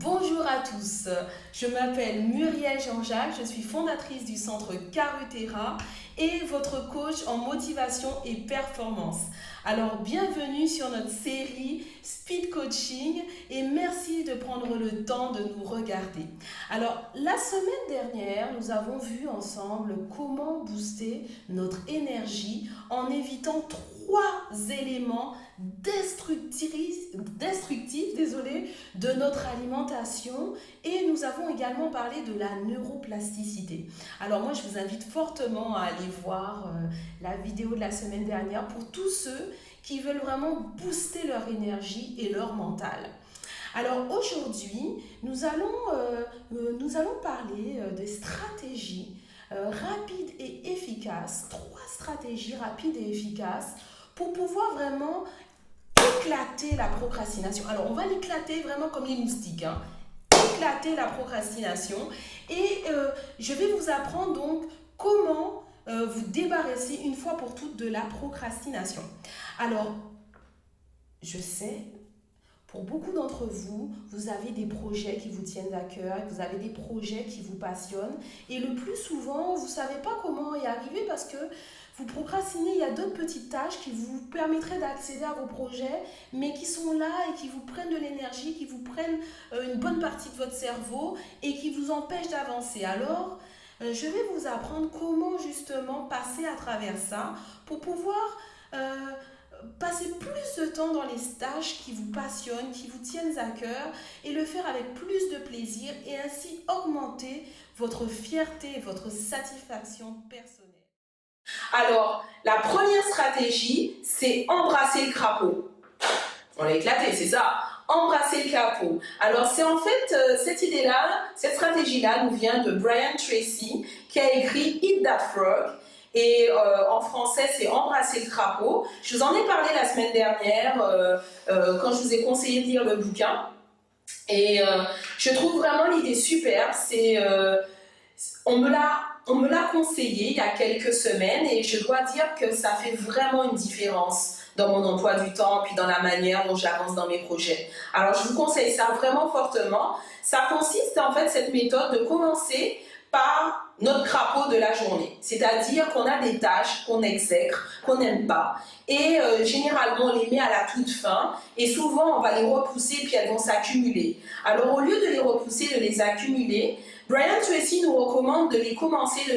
Bonjour à tous, je m'appelle Muriel Jean-Jacques, je suis fondatrice du centre Carutera et votre coach en motivation et performance. Alors bienvenue sur notre série Speed Coaching et merci de prendre le temps de nous regarder. Alors la semaine dernière, nous avons vu ensemble comment booster notre énergie en évitant trois éléments destructifs de notre alimentation et nous avons également parlé de la neuroplasticité. Alors moi je vous invite fortement à aller voir la vidéo de la semaine dernière pour tous ceux qui veulent vraiment booster leur énergie et leur mental. Alors aujourd'hui nous allons parler de stratégies rapides et efficaces, trois stratégies rapides et efficaces pour pouvoir vraiment éclater la procrastination. Alors, on va l'éclater vraiment comme les moustiques. Éclater la procrastination. Et je vais vous apprendre donc comment vous débarrasser une fois pour toutes de la procrastination. Alors, je sais, pour beaucoup d'entre vous, vous avez des projets qui vous tiennent à cœur, vous avez des projets qui vous passionnent. Et le plus souvent, vous ne savez pas comment y arriver parce que vous procrastinez, il y a d'autres petites tâches qui vous permettraient d'accéder à vos projets, mais qui sont là et qui vous prennent de l'énergie, qui vous prennent une bonne partie de votre cerveau et qui vous empêchent d'avancer. Alors, je vais vous apprendre comment justement passer à travers ça pour pouvoir passer plus de temps dans les tâches qui vous passionnent, qui vous tiennent à cœur et le faire avec plus de plaisir et ainsi augmenter votre fierté et votre satisfaction personnelle. Alors, la première stratégie, c'est embrasser le crapaud. On l'a éclaté, c'est ça. Embrasser le crapaud. Alors, c'est en fait cette idée-là, cette stratégie-là nous vient de Brian Tracy qui a écrit Eat That Frog. Et en français, c'est embrasser le crapaud. Je vous en ai parlé la semaine dernière quand je vous ai conseillé de lire le bouquin. Et je trouve vraiment l'idée super. On me l'a conseillé il y a quelques semaines et je dois dire que ça fait vraiment une différence dans mon emploi du temps puis dans la manière dont j'avance dans mes projets. Alors je vous conseille ça vraiment fortement. Ça consiste en fait cette méthode de commencer par notre crapaud de la journée. C'est-à-dire qu'on a des tâches qu'on exècre, qu'on n'aime pas. Et généralement, on les met à la toute fin. Et souvent, on va les repousser puis elles vont s'accumuler. Alors, au lieu de les repousser, de les accumuler, Brian Tracy nous recommande de les commencer, de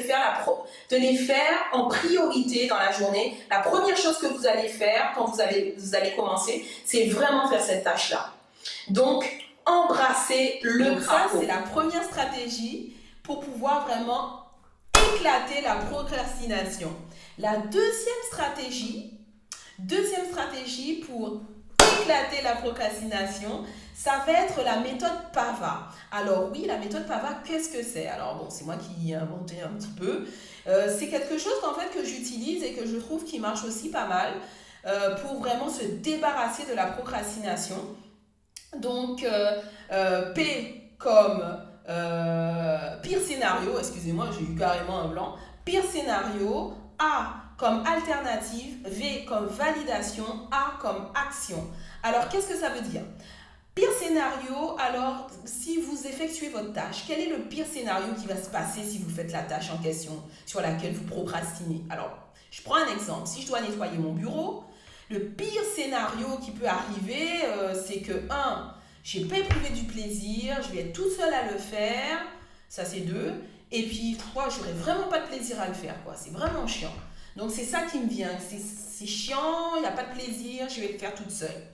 les faire en priorité dans la journée. La première chose que vous allez faire quand vous allez commencer, c'est vraiment faire cette tâche-là. Donc, embrasser le crapaud. Ça, c'est la première stratégie pour pouvoir vraiment éclater la procrastination. La deuxième stratégie pour éclater la procrastination, ça va être la méthode PAVA. Alors oui, la méthode PAVA, qu'est-ce que c'est? Alors bon, c'est moi qui ai inventé un petit peu. C'est quelque chose qu'en fait que j'utilise et que je trouve qui marche aussi pas mal pour vraiment se débarrasser de la procrastination. Donc P comme pire scénario, excusez-moi, j'ai eu carrément un blanc. Pire scénario, A comme alternative, V comme validation, A comme action. Alors, qu'est-ce que ça veut dire? Pire scénario, alors, si vous effectuez votre tâche, quel est le pire scénario qui va se passer si vous faites la tâche en question sur laquelle vous procrastinez? Alors, je prends un exemple. Si je dois nettoyer mon bureau, le pire scénario qui peut arriver, c'est que 1. Je n'ai pas éprouvé du plaisir, je vais être toute seule à le faire, ça c'est 2. Et puis 3, je n'aurai vraiment pas de plaisir à le faire, quoi. C'est vraiment chiant. Donc c'est ça qui me vient, c'est chiant, il n'y a pas de plaisir, je vais le faire toute seule.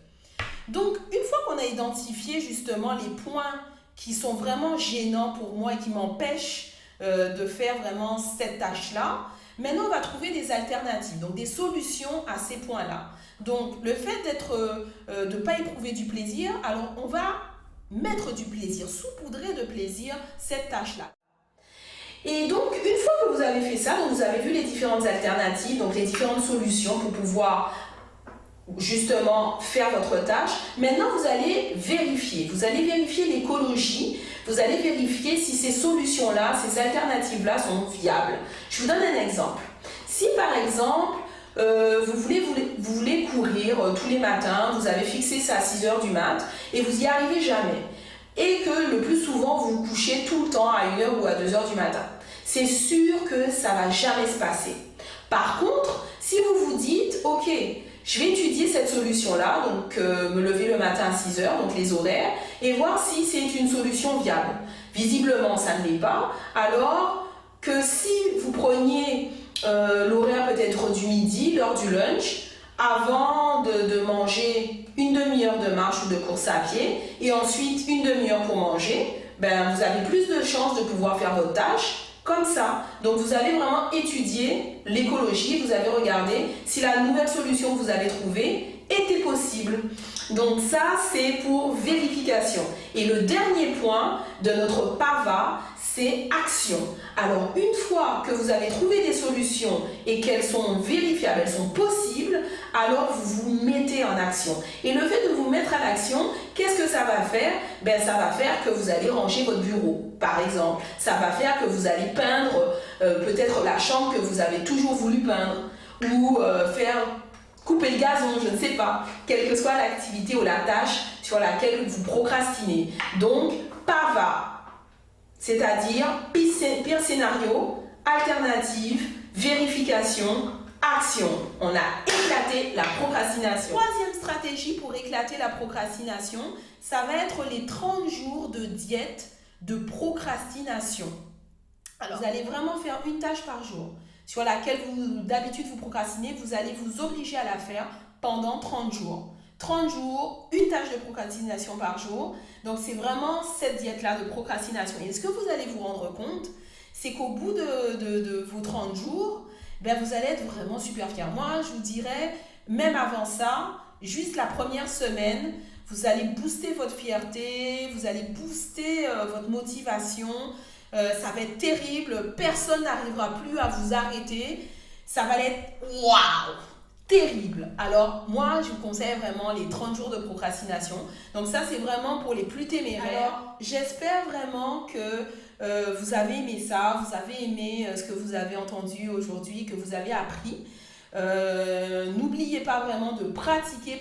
Donc une fois qu'on a identifié justement les points qui sont vraiment gênants pour moi et qui m'empêchent de faire vraiment cette tâche-là, maintenant on va trouver des alternatives, donc des solutions à ces points-là. Donc, le fait de ne pas éprouver du plaisir, alors on va mettre du plaisir, saupoudrer de plaisir cette tâche-là. Et donc, une fois que vous avez fait ça, donc vous avez vu les différentes alternatives, donc les différentes solutions pour pouvoir justement faire votre tâche, maintenant vous allez vérifier. Vous allez vérifier l'écologie, vous allez vérifier si ces solutions-là, ces alternatives-là sont viables. Je vous donne un exemple. Si par exemple, vous voulez courir tous les matins, vous avez fixé ça à 6h du mat et vous n'y arrivez jamais. et que le plus souvent vous vous couchez tout le temps à 1h ou à 2h du matin. C'est sûr que ça ne va jamais se passer. Par contre, si vous vous dites, ok, je vais étudier cette solution-là, donc me lever le matin à 6h, donc les horaires, et voir si c'est une solution viable. Visiblement, ça ne l'est pas, alors que si vous preniez l'horaire peut-être du midi, l'heure du lunch, avant de manger une demi-heure de marche ou de course à pied, et ensuite une demi-heure pour manger, ben, vous avez plus de chances de pouvoir faire votre tâche comme ça. Donc vous avez vraiment étudié l'écologie, vous avez regardé si la nouvelle solution que vous avez trouvée était possible. Donc ça, c'est pour vérification. Et le dernier point de notre PAVA, c'est action. Alors une fois que vous avez trouvé des solutions et qu'elles sont vérifiables, elles sont possibles, alors vous vous mettez en action. Et le fait de vous mettre en action, qu'est-ce que ça va faire? Ben, ça va faire que vous allez ranger votre bureau, par exemple. Ça va faire que vous allez peindre peut-être la chambre que vous avez toujours voulu peindre, ou faire couper le gazon, je ne sais pas, quelle que soit l'activité ou la tâche sur laquelle vous procrastinez. Donc, PAVA, c'est-à-dire pire scénario, alternative, vérification, action. On a éclaté la procrastination. Troisième stratégie pour éclater la procrastination, ça va être les 30 jours de diète de procrastination. Alors, vous allez vraiment faire une tâche par jour sur laquelle d'habitude vous procrastinez, vous allez vous obliger à la faire pendant 30 jours. 30 jours, une tâche de procrastination par jour. Donc, c'est vraiment cette diète-là de procrastination. Et ce que vous allez vous rendre compte, c'est qu'au bout de vos 30 jours, ben, vous allez être vraiment super fiers. Moi, je vous dirais, même avant ça, juste la première semaine, vous allez booster votre fierté, vous allez booster votre motivation. Ça va être terrible, personne n'arrivera plus à vous arrêter. Ça va être waouh! Terrible. Alors, moi, je vous conseille vraiment les 30 jours de procrastination. Donc, ça, c'est vraiment pour les plus téméraires. Alors, j'espère vraiment que vous avez aimé ça, vous avez aimé ce que vous avez entendu aujourd'hui, que vous avez appris. N'oubliez pas vraiment de pratiquer.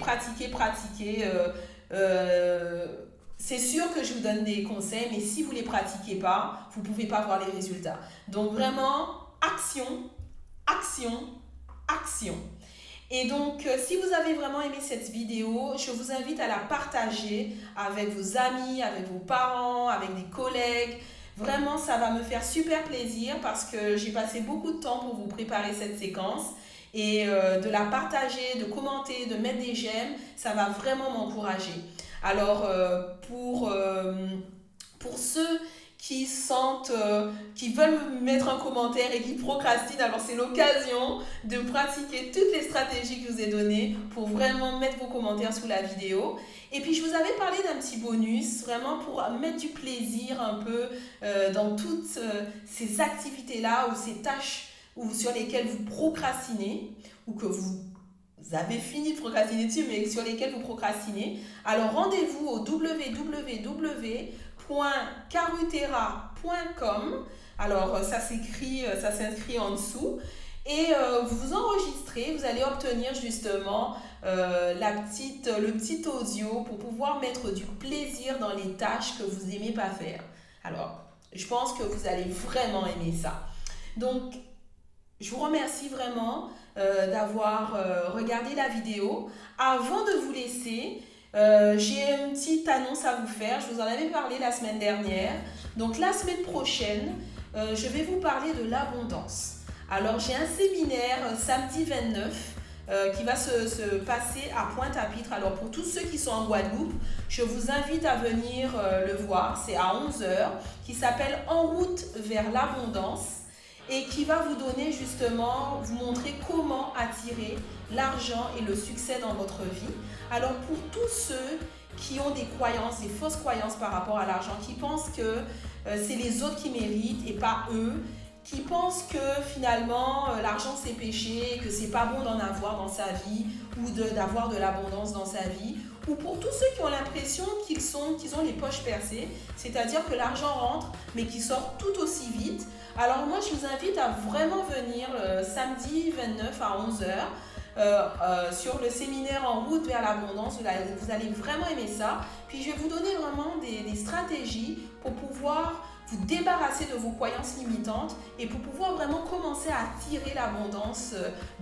C'est sûr que je vous donne des conseils, mais si vous ne les pratiquez pas, vous ne pouvez pas voir les résultats. Donc, vraiment, action. Et donc, si vous avez vraiment aimé cette vidéo, je vous invite à la partager avec vos amis, avec vos parents, avec des collègues. Vraiment, ça va me faire super plaisir parce que j'ai passé beaucoup de temps pour vous préparer cette séquence. Et de la partager, de commenter, de mettre des j'aime, ça va vraiment m'encourager. Alors, pour ceux qui veulent mettre un commentaire et qui procrastinent, alors c'est l'occasion de pratiquer toutes les stratégies que je vous ai données pour vraiment mettre vos commentaires sous la vidéo. Et puis, je vous avais parlé d'un petit bonus, vraiment pour mettre du plaisir un peu dans toutes ces activités-là ou ces tâches sur lesquelles vous procrastinez ou que vous avez fini de procrastiner dessus, mais sur lesquels vous procrastinez. Alors, rendez-vous au www.carutera.com. Alors, ça s'inscrit en dessous. Et vous vous enregistrez, vous allez obtenir justement le petit audio pour pouvoir mettre du plaisir dans les tâches que vous n'aimez pas faire. Alors, je pense que vous allez vraiment aimer ça. Donc, je vous remercie vraiment d'avoir regardé la vidéo. Avant de vous laisser, j'ai une petite annonce à vous faire. Je vous en avais parlé la semaine dernière. Donc la semaine prochaine, je vais vous parler de l'abondance. Alors j'ai un séminaire samedi 29 qui va se passer à Pointe-à-Pitre. Alors pour tous ceux qui sont en Guadeloupe, je vous invite à venir le voir. C'est à 11h, qui s'appelle En route vers l'abondance. Et qui va vous donner justement, vous montrer comment attirer l'argent et le succès dans votre vie. Alors pour tous ceux qui ont des croyances, des fausses croyances par rapport à l'argent, qui pensent que c'est les autres qui méritent et pas eux, qui pensent que finalement l'argent c'est péché, que c'est pas bon d'en avoir dans sa vie ou d'avoir de l'abondance dans sa vie, ou pour tous ceux qui ont l'impression qu'ils ont les poches percées, c'est-à-dire que l'argent rentre mais qu'il sort tout aussi vite. Alors moi je vous invite à vraiment venir le samedi 29 à 11h. sur le séminaire En route vers l'abondance. Vous allez vraiment aimer ça. Puis je vais vous donner vraiment des stratégies pour pouvoir vous débarrasser de vos croyances limitantes et pour pouvoir vraiment commencer à attirer l'abondance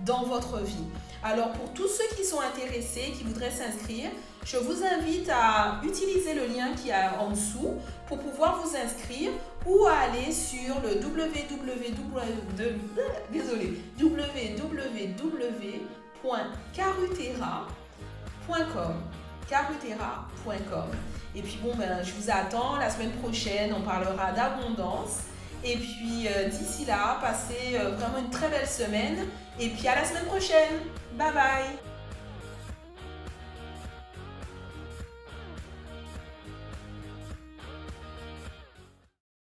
dans votre vie. Alors pour tous ceux qui sont intéressés, qui voudraient s'inscrire, je vous invite à utiliser le lien qui est en dessous pour pouvoir vous inscrire ou à aller sur le www.carutera.com. Et puis bon, je vous attends la semaine prochaine, on parlera d'abondance. Et puis d'ici là, passez vraiment une très belle semaine. Et puis à la semaine prochaine. Bye bye.